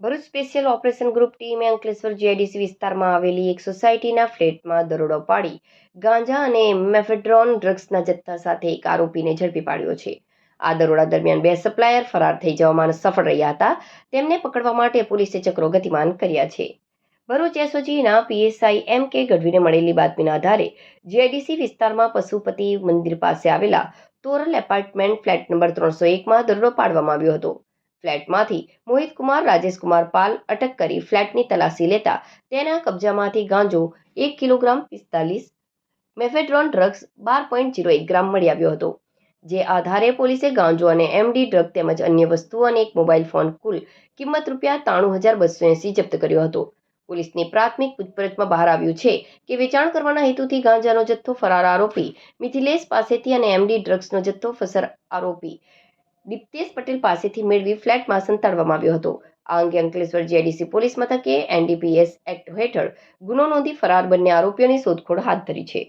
Bharuch special operation group ટીમે Ankleshwar GIDC વિસ્તારમાં આવેલી એક સોસાયટીના ફ્લેટમાં દરોડો પાડી ગાંજા અને મેફેડ્રોન ડ્રગ્સના જથ્થા સાથે એક આરોપીને ઝડપી પાડ્યો છે. આ દરોડા દરમિયાન 2 સપ્લાયર ફરાર થઈ જવામાં સફળ રહ્યા હતા. તેમને પકડવા માટે પોલીસે ચક્રો ગતિમાન કર્યા છે. ભરૂચ એસઓજીના પીએસઆઈ એમ કે ગઢવીને મળેલી બાતમીના આધારે જીઆઈડીસી વિસ્તારમાં પશુપતિ મંદિર પાસે આવેલા તોરલ એપાર્ટમેન્ટ ફ્લેટ નંબર 301માં દરોડો પાડવામાં આવ્યો હતો. ફ્લેટમાંથી મોહિત કુમાર રાજેશકુમાર પાલ અટક કરી ફ્લેટની તલાશી લેતા તેના કબજામાંથી ગાંજો 1 કિલોગ્રામ 45 મેફેડ્રોન ડ્રગ્સ 12.01 ગ્રામ મળી આવ્યો હતો. જે આધારે પોલીસે ગાંજો અને એમડી ડ્રગ તેમજ અન્ય વસ્તુઓ અને એક મોબાઈલ ફોન કુલ કિંમત ₹93,280 જપ્ત કર્યો હતો. પોલીસની પ્રાથમિક પૂછપરછમાં બહાર આવ્યું છે કે વેચાણ કરવાના હેતુથી ગાંજાનો જથ્થો ફરાર આરોપી મિથિલેશ પાસેથી અને એમડી ડ્રગ્સનો જથ્થો ફરાર આરોપી દીપ્તેશ પટેલ પાસેથી મેળવી ફ્લેટમાં સંતાડવામાં આવ્યો હતો. આ અંગે અંકલેશ્વર જીઆઈડીસી પોલીસ મથકે એનડીપીએસ એક્ટ હેઠળ ગુનો નોંધી ફરાર બંને આરોપીઓની શોધખોળ હાથ ધરી છે.